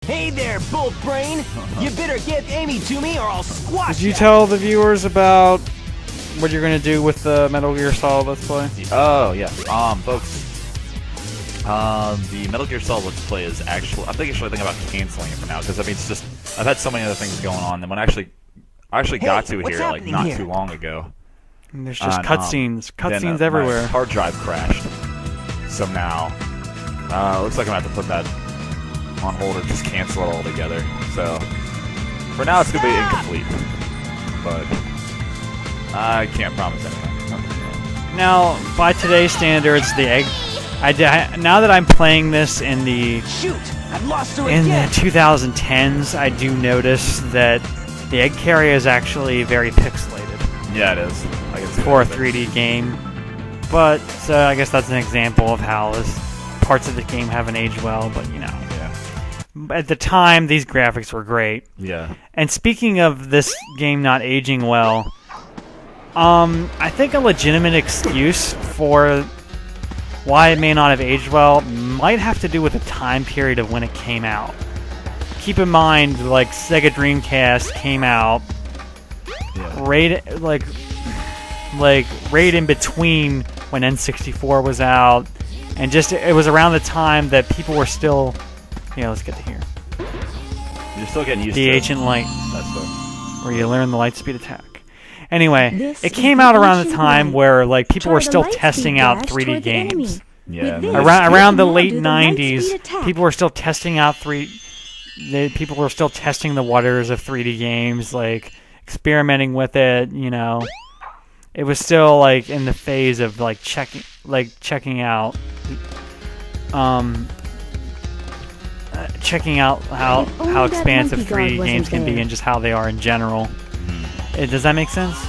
Hey there, Bolt Brain! You better give Amy to me or I'll squash Did you tell the viewers about what you're gonna do with the Metal Gear Solid Let's Play? Oh yeah, folks. The Metal Gear Solid Let's Play is actually, I'm thinking about canceling it for now because I mean it's just I've had so many other things going on. And when I actually got to here like not too long ago. And there's just cutscenes everywhere. My hard drive crashed, so now looks like I'm gonna have to put that on hold or just cancel it altogether. So for now it's gonna be incomplete, but I can't promise anything. Now, by today's standards, the egg. Now that I'm playing this in the 2010s, I do notice that the egg carrier is actually very pixelated. Yeah, it is. I can see for a 3D game, but I guess that's an example of how parts of the game haven't aged well. But you know, at the time, these graphics were great. Yeah. And speaking of this game not aging well, I think a legitimate excuse for why it may not have aged well might have to do with the time period of when it came out. Keep in mind, like, Sega Dreamcast came out right in between when N64 was out, and just it was around the time that people were still, let's get to here. You're still getting used to the ancient light, that's where you learn the light speed attack. Anyway, it came out around the time where like people were still testing out 3D games. Yeah. Around the late 90s, people were still testing out people were still testing the waters of 3D games, like experimenting with it. It was still like in the phase of like checking out how expansive 3D games can be and just how they are in general. Does that make sense?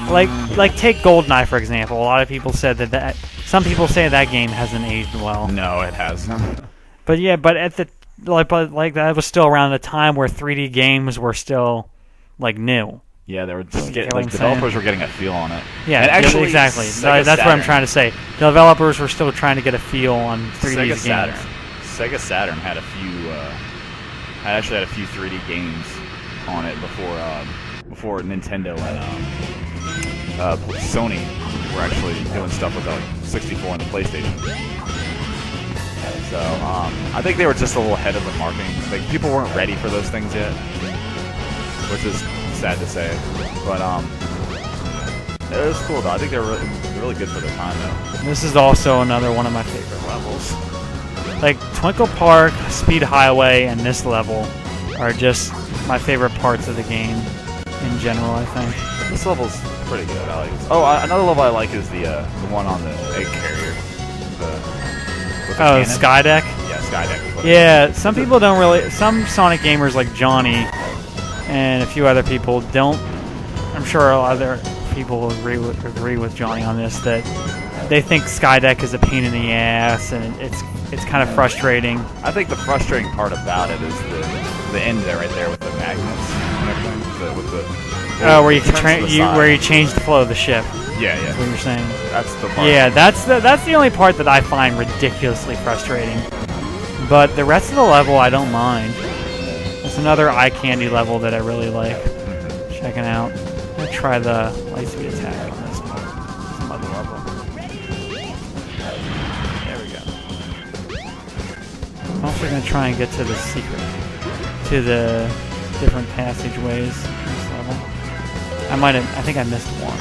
Like take GoldenEye for example. A lot of people said that some people say that game hasn't aged well. No, it hasn't. But at the that was still around the time where 3D games were still like new. Yeah, they were just developers were getting a feel on it. Yeah, and actually, exactly. That's what I'm trying to say. Developers were still trying to get a feel on 3D games. Sega Saturn had a few. Had a few 3D games on it before Nintendo and Sony were actually doing stuff with the 64 and the PlayStation. So I think they were just a little ahead of the marketing. Like people weren't ready for those things yet, which is sad to say. But it was cool though. I think they're really good for their time though. This is also another one of my favorite levels. Like Twinkle Park, Speed Highway, and this level are just my favorite parts of the game in general, I think. This level's pretty good. I like this. Oh, another level I like is the one on the egg carrier. Oh, Skydeck? Yeah, Skydeck. Yeah, some people don't really... Some Sonic gamers like Johnny and a few other people don't... I'm sure other people agree with Johnny on this, that they think Skydeck is a pain in the ass and it's kind of frustrating. I think the frustrating part about it is the end there, right there with the magnets and everything. Where you change the flow of the ship. Yeah. That's what you're saying. That's the part. Yeah, that's the only part that I find ridiculously frustrating. But the rest of the level, I don't mind. It's another eye candy level that I really like checking out. I'm gonna try the light speed attack on this part. Some other level. There we go. I'm also gonna try and get to the secret, to the different passageways in this level. I think I missed one.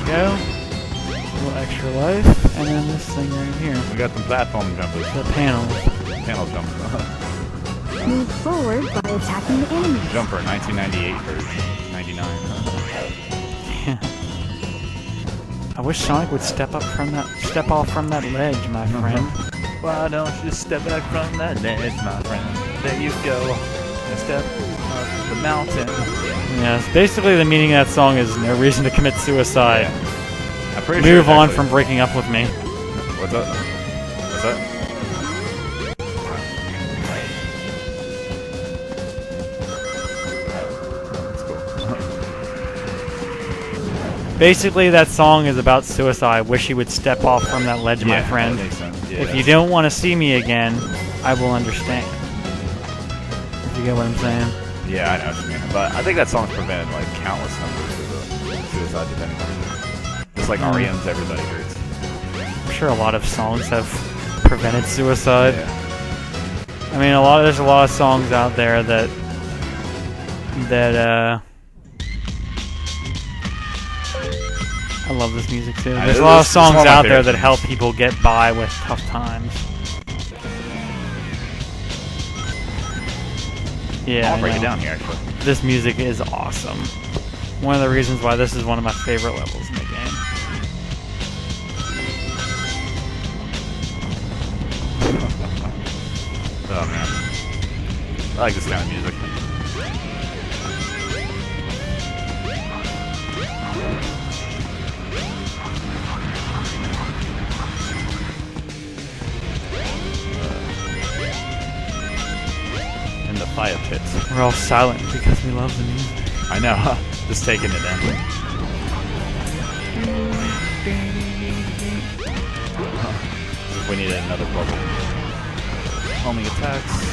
Go. A little extra life, and then this thing right here. We got the platform jumpers. The panel. Panel jumper. Move forward by attacking the enemy. Jumper, 1998 or 99. Yeah. I wish Sonic would step off from that ledge, my friend. Why don't you step back from that ledge, my friend? There you go. And step up the mountain. Yes, basically the meaning of that song is no reason to commit suicide. Yeah. I'm pretty Move sure on from breaking up with me. What's up? What's that? That's cool. Basically, that song is about suicide. Wish you would step off from that ledge, my friend. That makes sense. Yeah, If you don't want to see me again, I will understand. If you get what I'm saying. Yeah, I know what you mean. But I think that song's prevented like countless numbers of suicide, depending on just like REM's Everybody Hurts. I'm sure a lot of songs have prevented suicide. Yeah. I mean, there's a lot of songs out there that I love this music too. There's a lot of songs out there that help people get by with tough times. Yeah, I'll break it down here actually. This music is awesome. One of the reasons why this is one of my favorite levels in the game. Oh man, I like this kind of music. In the fire pits. We're all silent because we love the music. I know, just taking it in. If we needed another bubble. Homing attacks.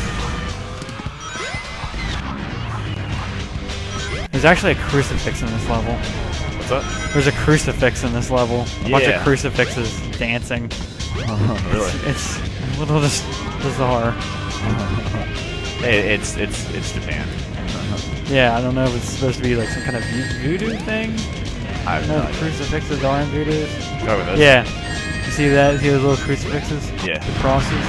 There's actually a crucifix in this level. What's up? There's a crucifix in this level. A bunch of crucifixes dancing. Really? It's a little just bizarre. Hey, it's Japan. Yeah, I don't know if it's supposed to be like some kind of voodoo thing. I have No, no idea. crucifixes aren't voodoos. Go with this. Yeah. You see that? See those little crucifixes? Yeah. The crosses.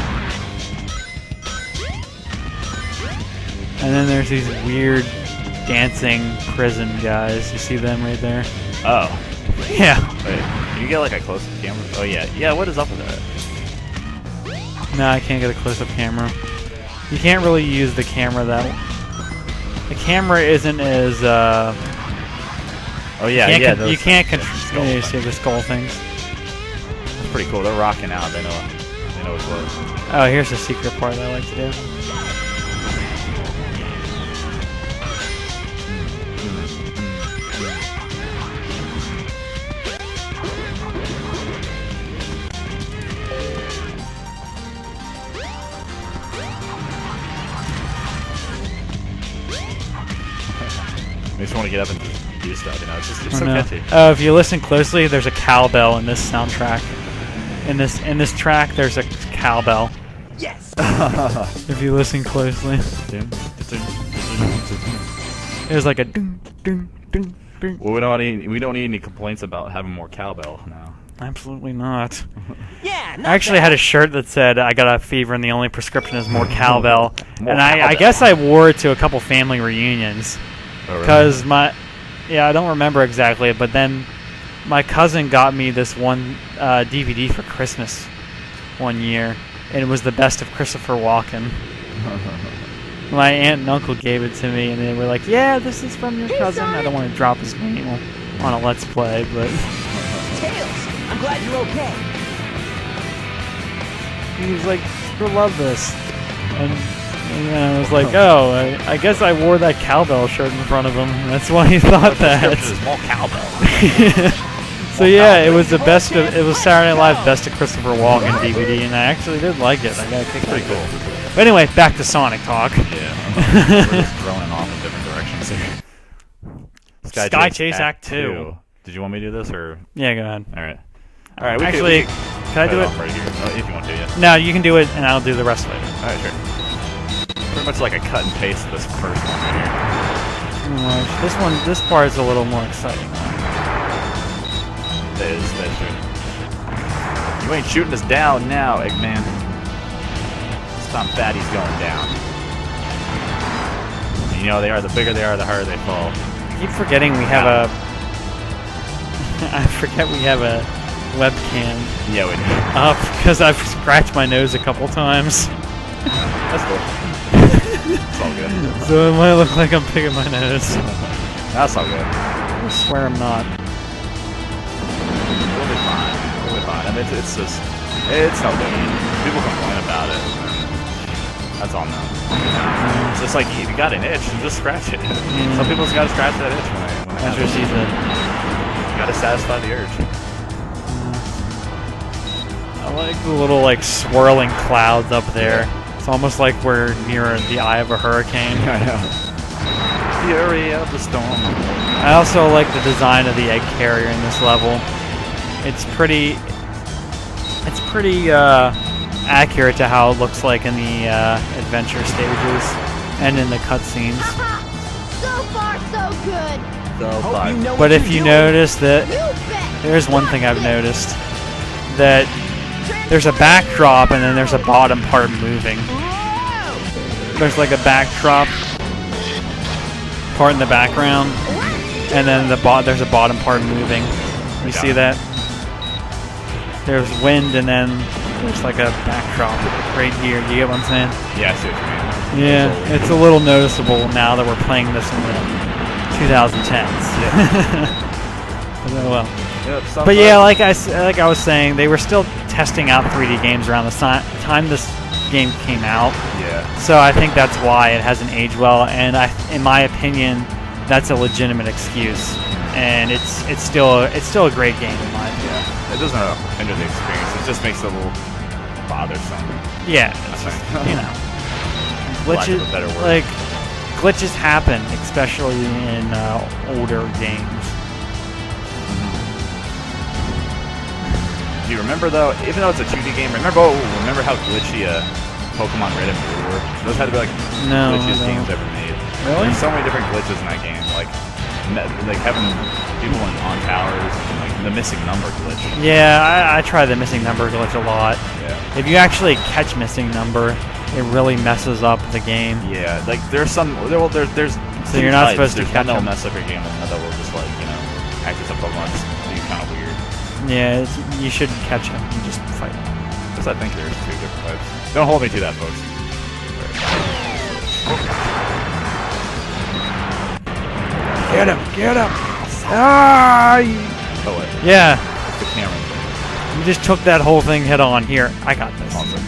And then there's these weird dancing prison guys. You see them right there? Oh. Yeah. Wait. Can you get like a close-up camera? Oh yeah. Yeah. What is up with that? No, I can't get a close-up camera. You can't really use the camera that. The camera isn't as. Oh yeah. Yeah. You can't things, control. yeah, You see the skull things. That's pretty cool. They're rocking out. They know it's close. Oh, here's the secret part I like to do. I just want to get up and do stuff. You know, it's so catchy. If you listen closely, there's a cowbell in this soundtrack. In this track, there's a cowbell. Yes! If you listen closely, there's like a ding, ding, ding, ding. Well, we don't need any complaints about having more cowbell now. Absolutely not. Yeah, I actually had a shirt that said I got a fever and the only prescription is more cowbell. More And I cowbell. guess I wore it to a couple family reunions. Oh, really? Because I don't remember exactly, but then my cousin got me this one DVD for Christmas one year, and it was the best of Christopher Walken. My aunt and uncle gave it to me, and they were like, "Yeah, this is from your cousin." I don't want to drop his name on a Let's Play, but Tails, I'm glad you're okay. he was like, "You'll love this," and I was like, "Oh, I guess I wore that cowbell shirt in front of him. That's why he thought that." More cowbell. So yeah, it was the best of. It was Saturday Night Live Best of Christopher Walken DVD, and I actually did like it. I got a kick out Pretty of it. cool. But anyway, back to Sonic talk. Yeah. We're just throwing off in different directions here. Sky Chase Act 2. Did you want me to do this or? Yeah, go ahead. All right. All right. Actually, can I do it? right here? If you want to, yeah. No, you can do it, and I'll do the rest later. All right, sure. Pretty much like a cut and paste of this first one right This part is a little more exciting. here. That's true. You ain't shooting us down now, Eggman. This time Fatty's going down. And you know, the bigger they are, the harder they fall. I keep forgetting we have a. I forget we have a webcam Yeah, we do. up because I've scratched my nose a couple times. That's cool. It's all good. So it might look like I'm picking my nose. That's all good. I swear I'm not. We'll be fine. We'll be fine. I mean, it's just, it's no big. People complain about it. That's all known. It's just like, if you got an itch, just scratch it. Some people just gotta scratch that itch when they That's what she said. gotta satisfy the urge. I like the little like swirling clouds up there. It's almost like we're near the eye of a hurricane. I know. Fury of the storm. I also like the design of the egg carrier in this level. It's pretty accurate to how it looks like in the adventure stages and in the cutscenes. So far, so good. Hope you know But what if you're you doing. notice that, You bet. there's one thing I've noticed, that there's a backdrop and then there's a bottom part moving. There's like a backdrop part in the background, and then there's a bottom part moving. You see that? There's wind and then there's like a backdrop right here. Do you get what I'm saying? Yeah, I see what you mean. Yeah, it's a little noticeable now that we're playing this in the 2010s. Oh, well. Yep, But yeah, like I was saying, they were still testing out 3D games around the time this game came out. Yeah. So I think that's why it hasn't aged well, and in my opinion, that's a legitimate excuse. And it's still a great game in my opinion. Yeah. It doesn't hinder the experience. It just makes it a little bothersome. Yeah, it's just, you know, Lack glitches of a better word. like glitches happen, especially in older games. Do you remember though, even though it's a 2D game, remember how glitchy Pokemon Red and Blue were? Those had to be like No, glitchiest no. games ever made. Really? There's so many different glitches in that game, like having people on towers, and like the missing number glitch. Yeah, I try the missing number glitch a lot. Yeah. If you actually catch missing number, it really messes up the game. Yeah, like there's some. There's So you're not supposed to there's catch one that'll them. mess up your game, and another will just like act as a Pokemon, just be kind of weird. Yeah, you shouldn't catch him. You just fight him. Because I think there's two different types. Don't hold me to that, folks. Get him! Get him! Ah! Oh wait, Yeah, the camera thing. you just took that whole thing head on. Here, I got this. Awesome.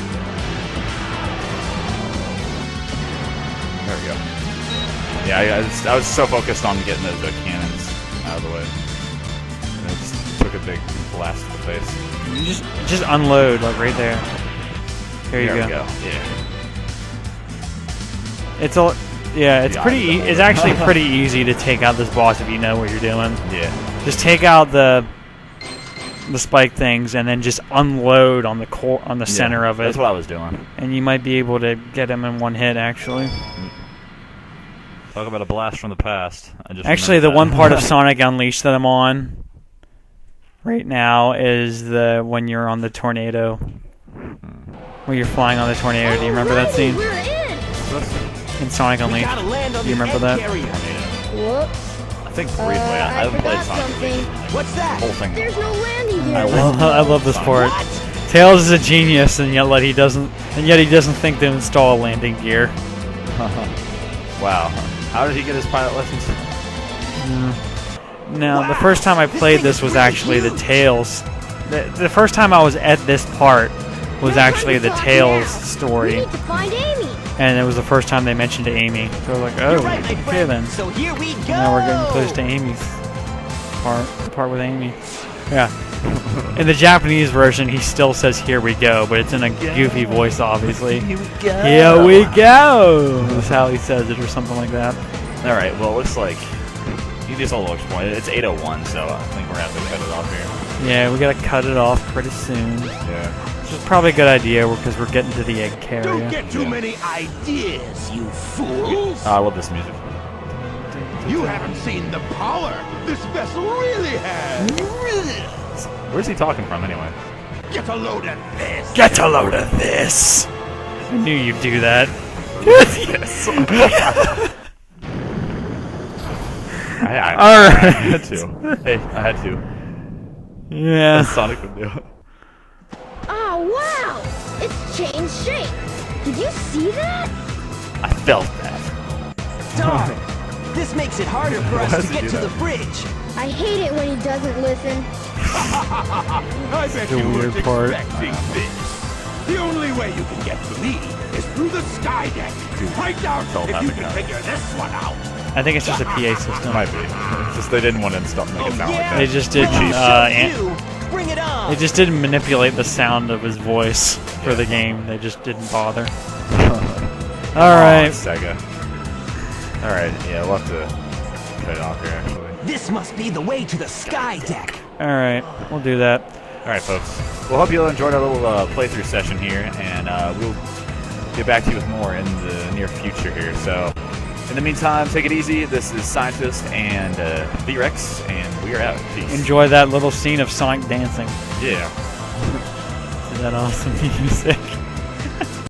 There we go. Yeah, I was so focused on getting the cannons out of the way. And I just took a big blast to the face. You just unload like right there. Here you There we go. go. Yeah. It's all. Yeah, it's Yeah, pretty. I know. It's actually pretty easy to take out this boss if you know what you're doing. Yeah. Just take out the spike things and then just unload on the center of it, That's what I was doing. and you might be able to get him in one hit. Actually, Talk about a blast from the past. I just actually, the remembered one that. part of Sonic Unleashed that I'm on right now is when you're on the tornado, when you're flying on the tornado. Do you remember that scene We're in. in Sonic We Unleashed? gotta land on You the remember egg that? carrier. Whoops. I think briefly. I haven't played forgot Sonic something. Unleashed. What's that? The whole thing. There's no landing I gear. love this part. What? Tails is a genius, and yet he doesn't think to install a landing gear. Wow. How did he get his pilot lessons? Now, the first time I played this was actually the Tails. The first time I was at this part was actually the Tails We story, need to find Amy. and it was the first time they mentioned Amy. So I was like, You're oh, right, my okay friend. then. So here we go. Now we're getting close to Amy's the part with Amy. Yeah. In the Japanese version, he still says "Here we go," but it's in a goofy voice, obviously. Here we go. Here we go. That's how he says it, or something like that. All right. Well, it looks like you just all explain it. It's 8:01, so I think we're gonna have to cut it off here. Yeah, we gotta cut it off pretty soon. Yeah. Which is probably a good idea because we're getting to the egg Don't carrier. get too many ideas, you fools. I love this music. You haven't seen the power this vessel really has. Where's he talking from anyway? Get a load of this. Get a load of this! I knew you'd do that. Yes. I Alright. had to. Hey, I had to. Yeah. Sonic would do it. Oh, wow. It's changed shape. Did you see that? I felt that. Darn. This makes it harder for Why us does to he get do to the that? bridge. I hate it when he doesn't listen. I bet The you weird weren't part. expecting this. The only way you can get to me is through the sky deck. Find out all if you happening can now. figure this one out. I think it's just a PA system. Might be. It's just they didn't want to install make it sound like that. They just didn't. Bring it on. They just didn't manipulate the sound of his voice for the game. They just didn't bother. All right. Sega. All right. Yeah, we'll have to cut it off here. Actually. This must be the way to the sky deck. All right. We'll do that. All right, folks. Well, hope you all enjoyed our little playthrough session here, and we'll get back to you with more in the near future here. So, in the meantime, take it easy. This is Scientist and VRex, and we are out. Peace. Enjoy that little scene of Sonic dancing. Yeah. Isn't that awesome music?